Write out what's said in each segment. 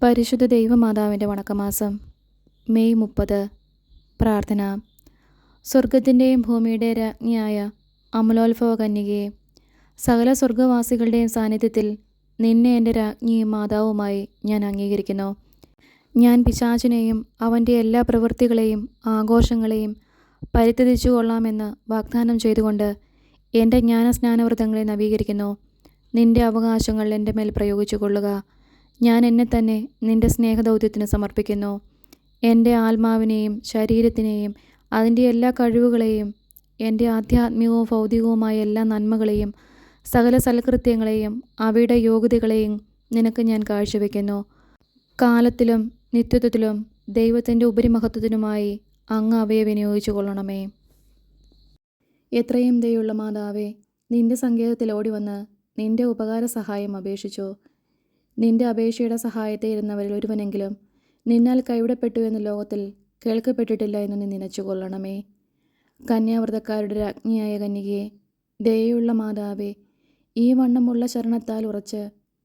പരിശുദ്ധ ദൈവമാതാവിൻ്റെ വണക്കമാസം മെയ് 30. പ്രാർത്ഥന. സ്വർഗത്തിൻ്റെയും ഭൂമിയുടെ രാജ്ഞിയായ അമലോത്ഭവ കന്യകയെ, സകല സ്വർഗവാസികളുടെയും സാന്നിധ്യത്തിൽ നിന്നെ എൻ്റെ രാജ്ഞിയും മാതാവുമായി ഞാൻ അംഗീകരിക്കുന്നു. ഞാൻ പിശാചിനെയും അവൻ്റെ എല്ലാ പ്രവൃത്തികളെയും ആഘോഷങ്ങളെയും പരിത്യജിച്ചു കൊള്ളാമെന്ന് വാഗ്ദാനം ചെയ്തുകൊണ്ട് എൻ്റെ ജ്ഞാനസ്നാനവ്രതങ്ങളെ നവീകരിക്കുന്നു. നിൻ്റെ അവകാശങ്ങൾ എൻ്റെ മേൽ പ്രയോഗിച്ചു കൊള്ളുക. ഞാൻ എന്നെ തന്നെ നിൻ്റെ സ്നേഹദൗത്യത്തിന് സമർപ്പിക്കുന്നു. എൻ്റെ ആത്മാവിനെയും ശരീരത്തിനെയും അതിൻ്റെ എല്ലാ കഴിവുകളെയും എൻ്റെ ആധ്യാത്മികവും ഭൗതികവുമായ എല്ലാ നന്മകളെയും സകല സൽകൃത്യങ്ങളെയും അവയുടെ യോഗ്യതകളെയും നിനക്ക് ഞാൻ കാഴ്ചവെക്കുന്നു. കാലത്തിലും നിത്യത്വത്തിലും ദൈവത്തിൻ്റെ ഉപരിമഹത്വത്തിനുമായി അങ്ങ് അവയെ വിനിയോഗിച്ചു കൊള്ളണമേ. എത്രയും ദയുള്ള മാതാവേ, നിൻ്റെ സങ്കേതത്തിൽ ഓടിവന്ന് നിൻ്റെ ഉപകാര സഹായം അപേക്ഷിച്ചു. നിൻ്റെ അപേക്ഷയുടെ സഹായത്തെ ഇരുന്നവരിൽ ഒരുവനെങ്കിലും നിന്നാൽ കൈവിടപ്പെട്ടു എന്ന് ലോകത്തിൽ കേൾക്കപ്പെട്ടിട്ടില്ല എന്ന് നീ നനച്ചു കൊള്ളണമേ. കന്യാവ്രതക്കാരുടെ രാജ്ഞിയായ കന്യകയെ, ദയയുള്ള മാതാവേ, ഈ വണ്ണമുള്ള ശരണത്താൽ ഉറച്ച്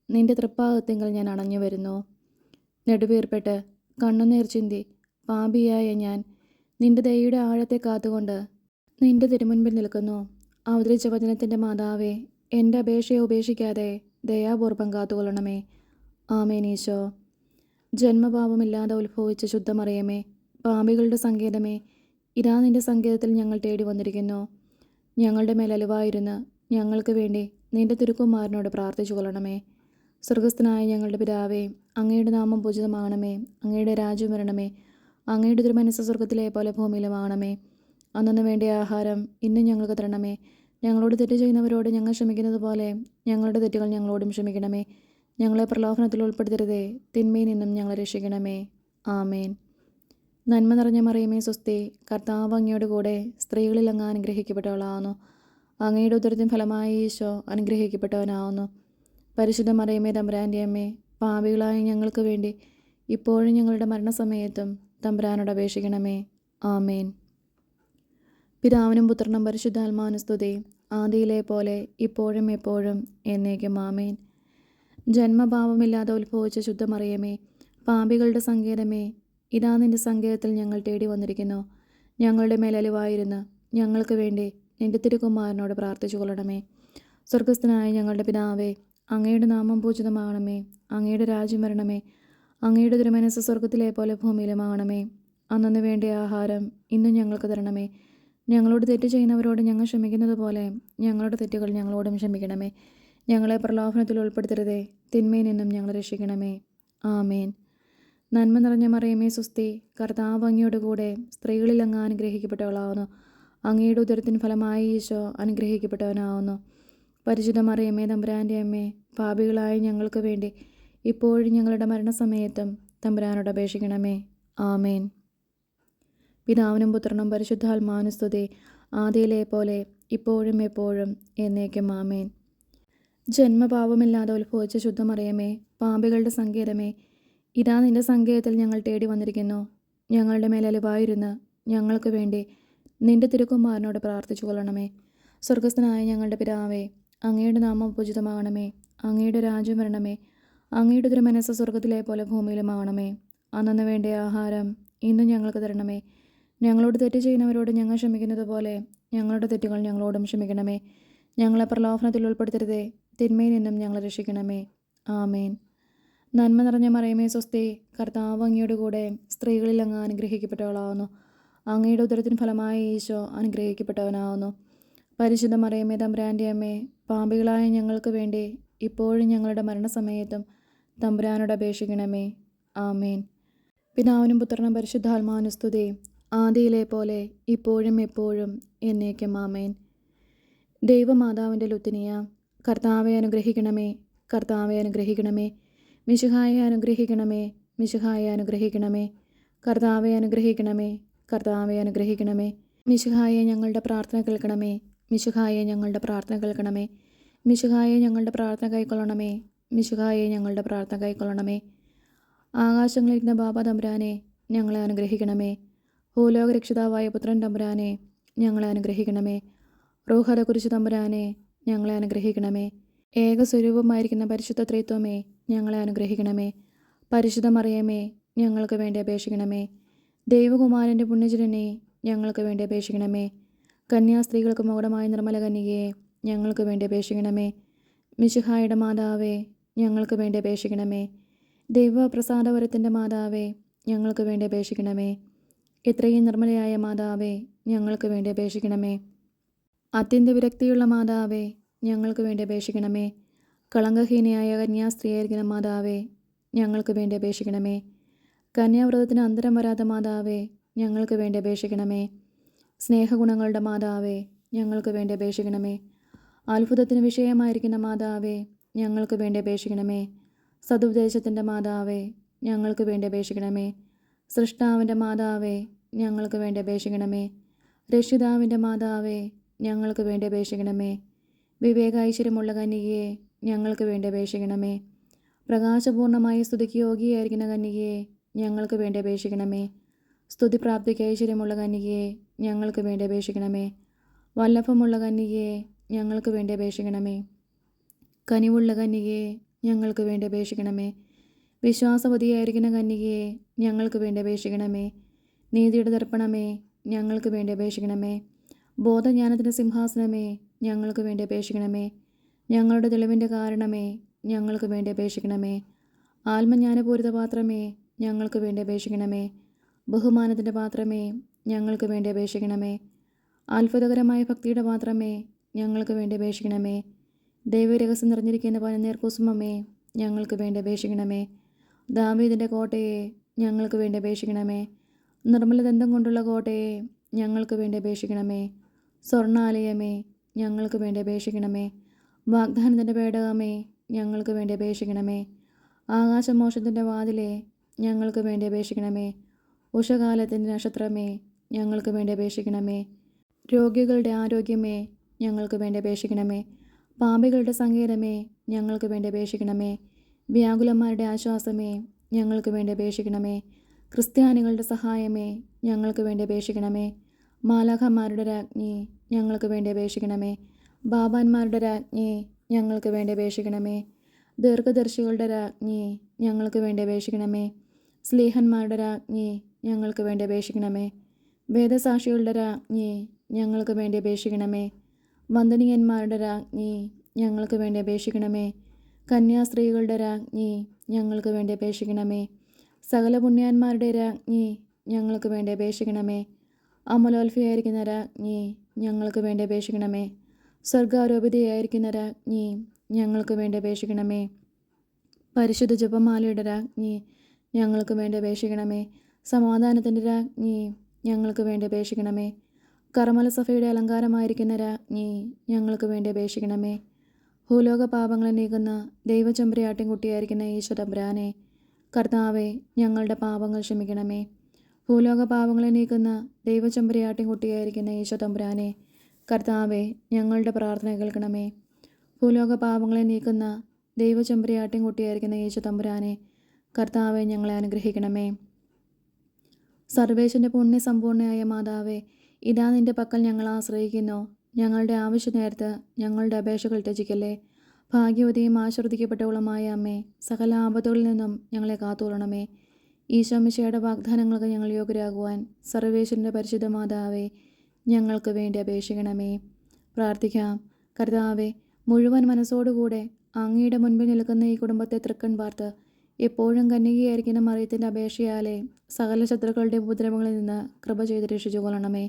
നിൻ്റെ തൃപ്പാദത്തിങ്കൽ ഞാൻ അണഞ്ഞു വരുന്നു. നെടുവീർപ്പെട്ട് കണ്ണുനീർ ചിന്തി പാപിയായ ഞാൻ നിൻ്റെ ദയയുടെ ആഴത്തെ കാത്തുകൊണ്ട് നിൻ്റെ തിരുമുൻപിൽ നിൽക്കുന്നു. അവതരിച്ച വചനത്തിൻ്റെ മാതാവേ, എൻ്റെ അപേക്ഷയെ ഉപേക്ഷിക്കാതെ ദയാപൂർവം കാത്തുകൊള്ളണമേ. ആമേൻ. ഈശോ, ജന്മപാപമില്ലാതെ ഉത്ഭവിച്ച ശുദ്ധമറിയമേ, പാപികളുടെ സങ്കേതമേ, ഇതാ നിൻ്റെ സങ്കേതത്തിൽ ഞങ്ങൾ തേടി വന്നിരിക്കുന്നു. ഞങ്ങളുടെ മേൽ അലിവായിരുന്ന് ഞങ്ങൾക്ക് വേണ്ടി നിൻ്റെ തിരുക്കുമാരനോട് പ്രാർത്ഥിച്ചു കൊള്ളണമേ. സ്വർഗസ്ഥനായ ഞങ്ങളുടെ പിതാവേ, അങ്ങയുടെ നാമം പൂജിതമാകണമേ. അങ്ങയുടെ രാജ്യം വരണമേ. അങ്ങയുടെ തിരുമനസ്സ് സ്വർഗത്തിലെ പോലെ ഭൂമിയിലുമാകണമേ. അന്നു വേണ്ടിയ ആഹാരം ഇന്നും ഞങ്ങൾക്ക് തരണമേ. ഞങ്ങളോട് തെറ്റ് ചെയ്യുന്നവരോട് ഞങ്ങൾ ക്ഷമിക്കുന്നത് പോലെ ഞങ്ങളുടെ തെറ്റുകൾ ഞങ്ങളോടും ക്ഷമിക്കണമേ. ഞങ്ങളെ പ്രലോഭനത്തിൽ ഉൾപ്പെടുത്തരുതേ, തിന്മയിൽ നിന്നും ഞങ്ങളെ രക്ഷിക്കണമേ. ആമേൻ. നന്മ നിറഞ്ഞ മറിയമേ സ്വസ്തി, കർത്താവ് അങ്ങയോട് കൂടെ സ്ത്രീകളിൽ അങ്ങ് അനുഗ്രഹിക്കപ്പെട്ടവളാവുന്നു. അങ്ങയുടെ ഉദരത്തിൻ ഫലമായി ഈശോ അനുഗ്രഹിക്കപ്പെട്ടവനാവുന്നു. പരിശുദ്ധ മറിയമേ തമ്പുരാൻ്റെ അമ്മേ, പാപികളായ ഞങ്ങൾക്ക് വേണ്ടി ഇപ്പോഴും ഞങ്ങളുടെ മരണസമയത്തും തമ്പുരാനോട് അപേക്ഷിക്കണമേ. ആമേൻ. പിതാവിനും പുത്രനും പരിശുദ്ധാത്മാവിനും സ്തുതി, ആദിയിലെ പോലെ ഇപ്പോഴും എപ്പോഴും എന്നേക്കും. ആമേൻ. ജന്മപാപമില്ലാതെ ഉത്ഭവിച്ച ശുദ്ധമറിയമേ, പാപികളുടെ സങ്കേതമേ, ഇതാ നിൻ്റെ സങ്കേതത്തിൽ ഞങ്ങൾ തേടി വന്നിരിക്കുന്നു. ഞങ്ങളുടെ മേലലിവായിരുന്ന് ഞങ്ങൾക്ക് വേണ്ടി നിൻ്റെ തിരുക്കുമാരനോട് പ്രാർത്ഥിച്ചു കൊള്ളണമേ. സ്വർഗസ്ഥനായ ഞങ്ങളുടെ പിതാവേ, അങ്ങയുടെ നാമം പൂജിതമാകണമേ. അങ്ങയുടെ രാജ്യം വരണമേ. അങ്ങയുടെ തിരുമനസ്സ് സ്വർഗത്തിലെ പോലെ ഭൂമിയിലുമാകണമേ. അന്നു വേണ്ടിയ ആഹാരം ഇന്നും ഞങ്ങൾക്ക് തരണമേ. ഞങ്ങളോട് തെറ്റ് ചെയ്യുന്നവരോട് ഞങ്ങൾ ക്ഷമിക്കുന്നത് പോലെ ഞങ്ങളുടെ തെറ്റുകൾ ഞങ്ങളോടും ക്ഷമിക്കണമേ. ഞങ്ങളെ പ്രലോഭനത്തിൽ ഉൾപ്പെടുത്തരുതേ, തിന്മയിൽ നിന്നും ഞങ്ങളെ രക്ഷിക്കണമേ. ആമേൻ. നന്മ നിറഞ്ഞ മറിയമേ സ്വസ്തി, കർത്താവ് അങ്ങയോട് കൂടെ സ്ത്രീകളിൽ അങ്ങ് അനുഗ്രഹിക്കപ്പെട്ടവളാവുന്നു. അങ്ങയുടെ ഉദരത്തിൻ ഫലമായി ഈശോ അനുഗ്രഹിക്കപ്പെട്ടവനാവുന്നു. പരിശുദ്ധ മറിയമേ തമ്പുരാൻ്റെ അമ്മേ, പാപികളായ ഞങ്ങൾക്ക് വേണ്ടി ഇപ്പോഴും ഞങ്ങളുടെ മരണസമയത്തും തമ്പുരാനോട് അപേക്ഷിക്കണമേ. ആമേൻ. പിതാവിനും പുത്രനും പരിശുദ്ധാത്മാവിനും സ്തുതി, ആദിയിലെ പോലെ ഇപ്പോഴും എപ്പോഴും എന്നേക്കും. ആമേൻ. ജന്മപാപമില്ലാതെ ഉത്ഭവിച്ച ശുദ്ധമറിയമേ, പാപികളുടെ സങ്കേതമേ, ഇതാ നിൻ്റെ സങ്കേതത്തിൽ ഞങ്ങൾ തേടി വന്നിരിക്കുന്നു. ഞങ്ങളുടെ മേലലിവായിരുന്ന് ഞങ്ങൾക്ക് വേണ്ടി നിൻ്റെ തിരുക്കുമാരനോട് പ്രാർത്ഥിച്ചു കൊള്ളണമേ. സ്വർഗസ്ഥനായ ഞങ്ങളുടെ പിതാവേ, അങ്ങയുടെ നാമം പൂജിതമാകണമേ. അങ്ങയുടെ രാജ്യം വരണമേ. അങ്ങയുടെ തിരുമനസ്സ് സ്വർഗത്തിലെ പോലെ ഭൂമിയിലുമാകണമേ. അന്നു വേണ്ടിയ ആഹാരം ഇന്നും ഞങ്ങൾക്ക് തരണമേ. ഞങ്ങളോട് തെറ്റ് ചെയ്യുന്നവരോട് ഞങ്ങൾ ക്ഷമിക്കുന്നത് പോലെ ഞങ്ങളുടെ തെറ്റുകൾ ഞങ്ങളോടും ക്ഷമിക്കണമേ. ഞങ്ങളെ പ്രലോഭനത്തിൽ ഉൾപ്പെടുത്തരുതേ, തിന്മയിൽ നിന്നും ഞങ്ങളെ രക്ഷിക്കണമേ. ആമേൻ. നന്മ നിറഞ്ഞ മറിയമേ സ്വസ്തി, കർത്താവ് അങ്ങയോട് കൂടെ സ്ത്രീകളിൽ അങ്ങ് അനുഗ്രഹിക്കപ്പെട്ടവളാവുന്നു. അങ്ങയുടെ ഉദരത്തിൻ ഫലമായി ഈശോ അനുഗ്രഹിക്കപ്പെട്ടവനാവുന്നു. പരിശുദ്ധ മറിയമേ തമ്പുരാൻ്റെ അമ്മേ, പാപികളായ ഞങ്ങൾക്ക് വേണ്ടി ഇപ്പോഴും ഞങ്ങളുടെ മരണസമയത്തും തമ്പുരാനോട് അപേക്ഷിക്കണമേ. ആമേൻ. പിതാവിനും പുത്രനും പരിശുദ്ധാത്മാവിനും സ്തുതി, ആദിയിലെ പോലെ ഇപ്പോഴും എപ്പോഴും എന്നേക്കും. ആമേൻ. ദൈവമാതാവിൻ്റെ ലുത്തിനിയ, കർത്താവെ അനുഗ്രഹിക്കണമേ. കർത്താവെ അനുഗ്രഹിക്കണമേ. മിശിഹായെ അനുഗ്രഹിക്കണമേ. മിശിഹായെ അനുഗ്രഹിക്കണമേ. കർത്താവെ അനുഗ്രഹിക്കണമേ. കർത്താവെ അനുഗ്രഹിക്കണമേ. മിശിഹായെ ഞങ്ങളുടെ പ്രാർത്ഥന കേൾക്കണമേ. മിശിഹായെ ഞങ്ങളുടെ പ്രാർത്ഥന കേൾക്കണമേ. മിശിഹായെ ഞങ്ങളുടെ പ്രാർത്ഥന കൈക്കൊള്ളണമേ. മിശിഹായെ ഞങ്ങളുടെ പ്രാർത്ഥന കൈക്കൊള്ളണമേ. ആകാശങ്ങളിലിരുന്ന ബാബ തമ്പുരാനെ, ഞങ്ങളെ അനുഗ്രഹിക്കണമേ. ഭൂലോക രക്ഷിതാവായ പുത്രൻ തമ്പുരാനെ, ഞങ്ങളെ അനുഗ്രഹിക്കണമേ. റൂഹത കുരിശു തമ്പുരാനെ, ഞങ്ങളെ അനുഗ്രഹിക്കണമേ. ഏകസ്വരൂപമായിരിക്കുന്ന പരിശുദ്ധ ത്രിത്വമേ, ഞങ്ങളെ അനുഗ്രഹിക്കണമേ. പരിശുദ്ധ മറിയമേ, ഞങ്ങൾക്ക് വേണ്ടി അപേക്ഷിക്കണമേ. ദൈവകുമാരൻ്റെ പുണ്യജനനെ, ഞങ്ങൾക്ക് വേണ്ടി അപേക്ഷിക്കണമേ. കന്യാസ്ത്രീകൾക്ക് മകുടമായ നിർമ്മല കന്യകയെ, ഞങ്ങൾക്ക് വേണ്ടി അപേക്ഷിക്കണമേ. മിശിഹായുടെ മാതാവേ, ഞങ്ങൾക്ക് വേണ്ടി അപേക്ഷിക്കണമേ. ദൈവപ്രസാദവരത്തിൻ്റെ മാതാവേ, ഞങ്ങൾക്ക് വേണ്ടി അപേക്ഷിക്കണമേ. ഇത്രയും നിർമ്മലയായ മാതാവേ, ഞങ്ങൾക്ക് വേണ്ടി അപേക്ഷിക്കണമേ. അത്യന്ത വിരക്തിയുള്ള മാതാവേ, ഞങ്ങൾക്ക് വേണ്ടി അപേക്ഷിക്കണമേ. കളങ്കഹീനയായ കന്യാസ്ത്രീയായിരിക്കുന്ന മാതാവേ, ഞങ്ങൾക്ക് വേണ്ടി അപേക്ഷിക്കണമേ. കന്യാവ്രതത്തിന് അന്തരം വരാത്ത മാതാവേ, ഞങ്ങൾക്ക് വേണ്ടി അപേക്ഷിക്കണമേ. സ്നേഹഗുണങ്ങളുടെ മാതാവേ, ഞങ്ങൾക്ക് വേണ്ടി അപേക്ഷിക്കണമേ. അത്ഭുതത്തിന് വിഷയമായിരിക്കുന്ന മാതാവേ, ഞങ്ങൾക്ക് വേണ്ടി അപേക്ഷിക്കണമേ. സതുപദേശത്തിൻ്റെ മാതാവേ, ഞങ്ങൾക്ക് വേണ്ടി അപേക്ഷിക്കണമേ. സൃഷ്ടാവിൻ്റെ മാതാവേ, ഞങ്ങൾക്ക് വേണ്ടി അപേക്ഷിക്കണമേ. രക്ഷിതാവിൻ്റെ മാതാവേ, ഞങ്ങൾക്ക് വേണ്ടി അപേക്ഷിക്കണമേ. വിവേക ഐശ്വര്യമുള്ള കന്യകയെ, ഞങ്ങൾക്ക് വേണ്ടി അപേക്ഷിക്കണമേ. പ്രകാശപൂർണമായ സ്തുതിക്ക് യോഗ്യയായിരിക്കുന്ന കന്യകയെ, ഞങ്ങൾക്ക് വേണ്ടി അപേക്ഷിക്കണമേ. സ്തുതിപ്രാപ്തിക്ക് ഐശ്വര്യമുള്ള കന്യകയെ, ഞങ്ങൾക്ക് വേണ്ടി അപേക്ഷിക്കണമേ. വല്ലഭമുള്ള കന്യകയെ, ഞങ്ങൾക്ക് വേണ്ടി അപേക്ഷിക്കണമേ. കനിവുള്ള കന്യകയെ, ഞങ്ങൾക്ക് വേണ്ടി അപേക്ഷിക്കണമേ. വിശ്വാസവതിയായിരിക്കുന്ന കന്യകയെ, ഞങ്ങൾക്ക് വേണ്ടി അപേക്ഷിക്കണമേ. നീതിയുടെ ദർപ്പണമേ, ഞങ്ങൾക്ക് വേണ്ടി അപേക്ഷിക്കണമേ. ബോധജ്ഞാനത്തിൻ്റെ സിംഹാസനമേ, ഞങ്ങൾക്ക് വേണ്ടി അപേക്ഷിക്കണമേ. ഞങ്ങളുടെ തെളിവിൻ്റെ കാരണമേ, ഞങ്ങൾക്ക് വേണ്ടി അപേക്ഷിക്കണമേ. ആത്മജ്ഞാനപൂരിത പാത്രമേ, ഞങ്ങൾക്ക് വേണ്ടി അപേക്ഷിക്കണമേ. ബഹുമാനത്തിൻ്റെ പാത്രമേ, ഞങ്ങൾക്ക് വേണ്ടി അപേക്ഷിക്കണമേ. അത്ഭുതകരമായ ഭക്തിയുടെ പാത്രമേ, ഞങ്ങൾക്ക് വേണ്ടി അപേക്ഷിക്കണമേ. ദൈവരഹസ്യം നിറഞ്ഞിരിക്കുന്ന പനിനീർ കുസുമമേ, ഞങ്ങൾക്ക് വേണ്ടി അപേക്ഷിക്കണമേ. ദാവീദിൻ്റെ കോട്ടയെ, ഞങ്ങൾക്ക് വേണ്ടി അപേക്ഷിക്കണമേ. നിർമ്മലദന്തം കൊണ്ടുള്ള കോട്ടയെ, ഞങ്ങൾക്ക് വേണ്ടി അപേക്ഷിക്കണമേ. സ്വർണ്ണാലയമേ, ഞങ്ങൾക്ക് വേണ്ടി അപേക്ഷിക്കണമേ. വാഗ്ദാനത്തിൻ്റെ പേടകമേ, ഞങ്ങൾക്ക് വേണ്ടി അപേക്ഷിക്കണമേ. ആകാശമോക്ഷത്തിൻ്റെ വാതിലെ, ഞങ്ങൾക്ക് വേണ്ടി അപേക്ഷിക്കണമേ. ഉഷകാലത്തിൻ്റെ നക്ഷത്രമേ, ഞങ്ങൾക്ക് വേണ്ടി അപേക്ഷിക്കണമേ. രോഗികളുടെ ആരോഗ്യമേ, ഞങ്ങൾക്ക് വേണ്ടി അപേക്ഷിക്കണമേ. പാപികളുടെ സങ്കേതമേ, ഞങ്ങൾക്ക് വേണ്ടി അപേക്ഷിക്കണമേ. വ്യാകുലന്മാരുടെ ആശ്വാസമേ, ഞങ്ങൾക്ക് വേണ്ടി അപേക്ഷിക്കണമേ. ക്രിസ്ത്യാനികളുടെ സഹായമേ, ഞങ്ങൾക്ക് വേണ്ടി അപേക്ഷിക്കണമേ. മാലാഖമാരുടെ രാജ്ഞി, ഞങ്ങൾക്ക് വേണ്ടി അപേക്ഷിക്കണമേ. ബാബാന്മാരുടെ രാജ്ഞി, ഞങ്ങൾക്ക് വേണ്ടി അപേക്ഷിക്കണമേ. ദീർഘദർശികളുടെ രാജ്ഞി, ഞങ്ങൾക്ക് വേണ്ടി അപേക്ഷിക്കണമേ. സ്ലീഹന്മാരുടെ രാജ്ഞി, ഞങ്ങൾക്ക് വേണ്ടി അപേക്ഷിക്കണമേ. വേദസാക്ഷികളുടെ രാജ്ഞി, ഞങ്ങൾക്ക് വേണ്ടി അപേക്ഷിക്കണമേ. വന്ദനീയന്മാരുടെ രാജ്ഞി, ഞങ്ങൾക്ക് വേണ്ടി അപേക്ഷിക്കണമേ. കന്യാസ്ത്രീകളുടെ രാജ്ഞി, ഞങ്ങൾക്ക് വേണ്ടി അപേക്ഷിക്കണമേ. സകല പുണ്യാന്മാരുടെ രാജ്ഞി, ഞങ്ങൾക്ക് വേണ്ടി അപേക്ഷിക്കണമേ. അമലോത്ഭയായിരിക്കുന്ന രാജ്ഞി, ഞങ്ങൾക്ക് വേണ്ടി അപേക്ഷിക്കണമേ. സ്വർഗാരോപിതയായിരിക്കുന്ന രാജ്ഞി, ഞങ്ങൾക്ക് വേണ്ടി അപേക്ഷിക്കണമേ. പരിശുദ്ധ ജപമാലയുടെ രാജ്ഞി, ഞങ്ങൾക്ക് വേണ്ടി അപേക്ഷിക്കണമേ. സമാധാനത്തിൻ്റെ രാജ്ഞി, ഞങ്ങൾക്ക് വേണ്ടി അപേക്ഷിക്കണമേ. കർമ്മല സഭയുടെ അലങ്കാരമായിരിക്കുന്ന രാജ്ഞി, ഞങ്ങൾക്ക് വേണ്ടി അപേക്ഷിക്കണമേ. ഭൂലോക പാപങ്ങളെ നീക്കുന്ന ദൈവചെമ്പരിയാട്ടിൻകുട്ടിയായിരിക്കുന്ന ഈശോ തമ്പുരാനെ, കർത്താവെ, ഞങ്ങളുടെ പാപങ്ങൾ ക്ഷമിക്കണമേ. ഭൂലോക പാപങ്ങളെ നീക്കുന്ന ദൈവചെമ്പരിയാട്ടിൻകുട്ടിയായിരിക്കുന്ന ഈശോ തമ്പുരാനെ, കർത്താവെ, ഞങ്ങളുടെ പ്രാർത്ഥന കേൾക്കണമേ. ഭൂലോക പാപങ്ങളെ നീക്കുന്ന ദൈവചെമ്പരിയാട്ടിൻകുട്ടിയായിരിക്കുന്ന ഈശോ തമ്പുരാനെ, കർത്താവെ, ഞങ്ങളെ അനുഗ്രഹിക്കണമേ. സർവേശ്വരൻ്റെ പുണ്യസമ്പൂർണയായ മാതാവേ, ഇതാ നിൻ്റെ പക്കൽ ഞങ്ങൾ ആശ്രയിക്കുന്നു. ഞങ്ങളുടെ ആവശ്യ നേരത്ത് ഞങ്ങളുടെ അപേക്ഷകൾ ത്യജിക്കല്ലേ. ഭാഗ്യവതിയും ആശീർവദിക്കപ്പെട്ടവളുമായ അമ്മേ, സകല ആപത്തുകളിൽ നിന്നും ഞങ്ങളെ കാത്തുകൊള്ളണമേ. ഈശോമിശിഹായുടെ വാഗ്ദാനങ്ങൾക്ക് ഞങ്ങൾ യോഗ്യരാകുവാൻ സർവേശ്വരൻ്റെ പരിശുദ്ധ മാതാവേ, ഞങ്ങൾക്ക് വേണ്ടി അപേക്ഷിക്കണമേ. പ്രാർത്ഥിക്കാം. കർത്താവെ, മുഴുവൻ മനസ്സോടുകൂടെ അങ്ങയുടെ മുൻപിൽ നിൽക്കുന്ന ഈ കുടുംബത്തെ തൃക്കൺ പാർത്ത് എപ്പോഴും കന്യകയായിരിക്കുന്ന മറിയത്തിൻ്റെ അപേക്ഷയാലെ സകല ശത്രുക്കളുടെ ഉപദ്രവങ്ങളിൽ നിന്ന് കൃപ ചെയ്ത് രക്ഷിച്ചു കൊള്ളണമേ.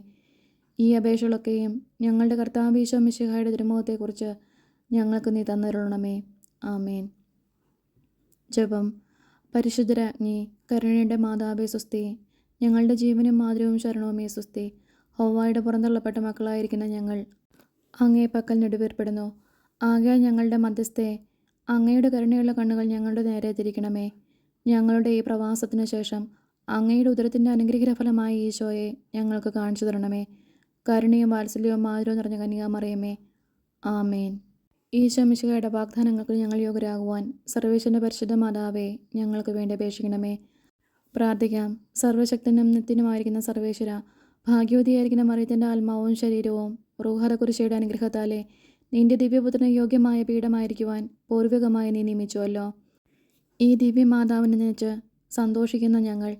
ഈ അപേക്ഷകളൊക്കെയും ഞങ്ങളുടെ കർത്താവ് ഈശോ മിശിഹായുടെ തിരുമുഖത്തെക്കുറിച്ച് ഞങ്ങൾക്ക് നീ തന്നരുളണമേ. ആമേൻ. ജപം. പരിശുദ്ധരാജ്ഞി, കരുണയുടെ മാതാവേ സ്വസ്തി. ഞങ്ങളുടെ ജീവനും മാതൃവും ശരണവുമേ സ്വസ്തി. ഹൗവായുടെ പുറന്തള്ളപ്പെട്ട മക്കളായിരിക്കുന്ന ഞങ്ങൾ അങ്ങേ പക്കൽ നെടുവേർപ്പെടുന്നു. ആകയാൽ ഞങ്ങളുടെ മധ്യസ്ഥെ, അങ്ങയുടെ കരുണയുള്ള കണ്ണുകൾ ഞങ്ങളുടെ നേരെ തിരിക്കണമേ. ഞങ്ങളുടെ ഈ പ്രവാസത്തിനു ശേഷം അങ്ങയുടെ ഉദരത്തിൻ്റെ അനുഗ്രഹഫലമായ ഈശോയെ ഞങ്ങൾക്ക് കാണിച്ചു തരണമേ. കരുണയും വാത്സല്യവും മാധുര്യവും നിറഞ്ഞ കന്യകാമറിയമേ, ആമേൻ. ഈശോ മിശിഹായുടെ വാഗ്ദാനങ്ങൾക്ക് ഞങ്ങൾ യോഗ്യരാകുവാൻ സർവേശ്വരൻ്റെ പരിശുദ്ധ മാതാവേ, ഞങ്ങൾക്ക് വേണ്ടി അപേക്ഷിക്കണമേ. പ്രാർത്ഥിക്കാം. സർവശക്തനും നിത്യനുമായിരിക്കുന്ന സർവേശ്വര, ഭാഗ്യവതിയായിരിക്കുന്ന മറിയത്തിൻ്റെ ആത്മാവും ശരീരവും റൂഹത കുരിശയുടെ അനുഗ്രഹത്താലെ നിന്റെ ദിവ്യപുത്രന് യോഗ്യമായ പീഠമായിരിക്കുവാൻ പൂർവികമായി നീ നിയമിച്ചുവല്ലോ. ഈ ദിവ്യമാതാവിനെ നയിച്ച് സന്തോഷിക്കുന്ന ഞങ്ങൾ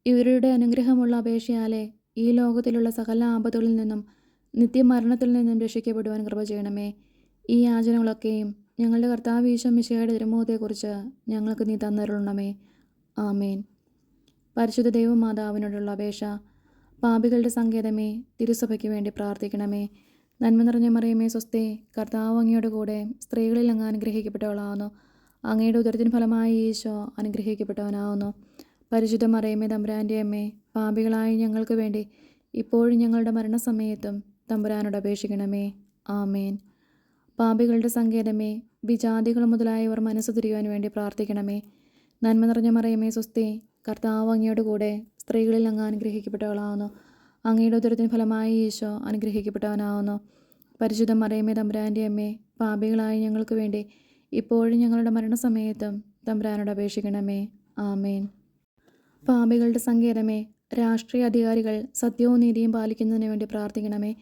ഇവരുടെ അനുഗ്രഹമുള്ള അപേക്ഷയാലെ ഈ ലോകത്തിലുള്ള സകല ആപത്തുകളിൽ നിന്നും നിത്യമരണത്തിൽ നിന്നും രക്ഷിക്കപ്പെടുവാൻ കൃപ ചെയ്യണമേ. ഈ യാചനകളൊക്കെയും ഞങ്ങളുടെ കർത്താവ് ഈശോ മിശിഹായുടെ തിരുമുഖത്തെക്കുറിച്ച് ഞങ്ങൾക്ക് നീ തന്നരുളണമേ. ആമേൻ. പരിശുദ്ധ ദൈവമാതാവിനോടുള്ള അപേക്ഷ. പാപികളുടെ സങ്കേതമേ, തിരുസഭയ്ക്ക് വേണ്ടി പ്രാർത്ഥിക്കണമേ. നന്മ നിറഞ്ഞ മറിയമേ സ്വസ്തി, കർത്താവ് അങ്ങയുടെ കൂടെ സ്ത്രീകളിൽ അങ്ങ് അനുഗ്രഹിക്കപ്പെട്ടവളാവുന്നു. അങ്ങയുടെ ഉദരത്തിന് ഫലമായി ഈശോ അനുഗ്രഹിക്കപ്പെട്ടവനാവുന്നു. പരിശുദ്ധ മറിയമേ തമ്പുരാൻ്റെ അമ്മേ, പാപികളായ ഞങ്ങൾക്ക് വേണ്ടി ഇപ്പോഴും ഞങ്ങളുടെ മരണസമയത്തും തമ്പുരാനോട് അപേക്ഷിക്കണമേ. ആമേൻ. പാപികളുടെ സങ്കേതമേ, വിജാതികൾ മുതലായവർ മനസ്സ് തിരിയുവാൻ വേണ്ടി പ്രാർത്ഥിക്കണമേ. നന്മ നിറഞ്ഞ മറിയമേ സ്വസ്തി, കർത്താവ് അങ്ങയുടെ കൂടെ സ്ത്രീകളിൽ അങ്ങ് അനുഗ്രഹിക്കപ്പെട്ടവളാവുന്നു. അങ്ങയുടെ ഉദരത്തിന് ഫലമായി ഈശോ അനുഗ്രഹിക്കപ്പെട്ടവനാവുന്നു. പരിശുദ്ധ മറിയമേ തമ്പുരാൻ്റെ അമ്മേ, പാപികളായ ഞങ്ങൾക്ക് വേണ്ടി ഇപ്പോഴും ഞങ്ങളുടെ മരണസമയത്തും തമ്പുരാനോട് അപേക്ഷിക്കണമേ. ആമേൻ. പാപികളുടെ സങ്കേതമേ, രാഷ്ട്രീയ അധികാരികൾ സത്യവും നീതിയും പാലിക്കുന്നതിന് വേണ്ടി പ്രാർത്ഥിക്കണമേ.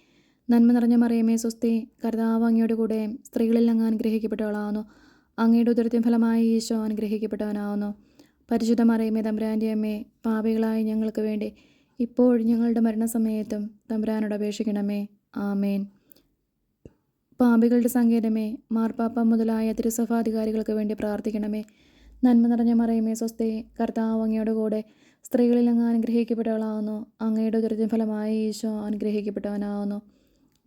നന്മ നിറഞ്ഞ മറിയമേ സ്വസ്തി, കർത്താവ് അങ്ങയുടെ കൂടെ സ്ത്രീകളിൽ അങ്ങ് അനുഗ്രഹിക്കപ്പെട്ടവളാവുന്നു. അങ്ങയുടെ ഉദരത്തിൻ ഫലമായി ഈശോ അനുഗ്രഹിക്കപ്പെട്ടവനാവുന്നു. പരിശുദ്ധ മറിയമേ തമ്പുരാൻ്റെ അമ്മേ, പാപികളായ ഞങ്ങൾക്ക് വേണ്ടി ഇപ്പോഴും ഞങ്ങളുടെ മരണസമയത്തും തമ്പുരാനോട് അപേക്ഷിക്കണമേ. ആമേൻ. പാപികളുടെ സങ്കേതമേ, മാർപ്പാപ്പ മുതലായ തിരുസഭാധികാരികൾക്ക് വേണ്ടി പ്രാർത്ഥിക്കണമേ. നന്മ നിറഞ്ഞ മറിയമേ സ്വസ്തി, കർത്താവ് അങ്ങയുടെ കൂടെ സ്ത്രീകളിൽ അങ്ങ് അനുഗ്രഹിക്കപ്പെട്ടവളാവുന്നു. അങ്ങയുടെ ഉദരത്തിൻ ഫലമായി ഈശോ അനുഗ്രഹിക്കപ്പെട്ടവനാവുന്നു.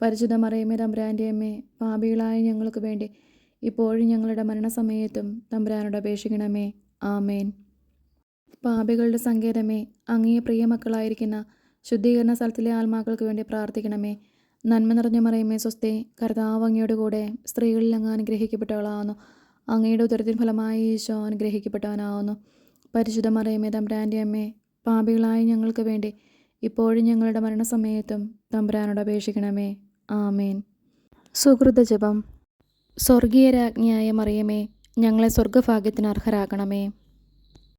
പരിശുദ്ധ മറിയമേ തമ്പുരാൻ്റെ അമ്മേ, പാപികളായ ഞങ്ങൾക്ക് വേണ്ടി ഇപ്പോഴും ഞങ്ങളുടെ മരണസമയത്തും തമ്പുരാനോട് അപേക്ഷിക്കണമേ. ആമേൻ. പാപികളുടെ സങ്കേതമേ, അങ്ങേ പ്രിയ മക്കളായിരിക്കുന്ന ശുദ്ധീകരണ സ്ഥലത്തിലെ ആത്മാക്കൾക്ക് വേണ്ടി പ്രാർത്ഥിക്കണമേ. നന്മ നിറഞ്ഞ മറിയമേ സ്വസ്തി, കർത്താവ് അങ്ങയുടെ കൂടെ സ്ത്രീകളിൽ അങ്ങ് അനുഗ്രഹിക്കപ്പെട്ടവളാവുന്നു. അങ്ങയുടെ ഉദരത്തിൻ ഫലമായി ഈശോ അനുഗ്രഹിക്കപ്പെട്ടവനാവുന്നു. പരിശുദ്ധ മറിയമേ തമ്പുരാൻ്റെ അമ്മേ, പാപികളായ ഞങ്ങൾക്ക് വേണ്ടി ഇപ്പോഴും ഞങ്ങളുടെ മരണസമയത്തും തമ്പുരാനോട് അപേക്ഷിക്കണമേ. ആമേൻ. സുഹൃത ജപം. സ്വർഗീയ രാജ്ഞിയായ മറിയമേ, ഞങ്ങളെ സ്വർഗഭാഗ്യത്തിന് അർഹരാക്കണമേ.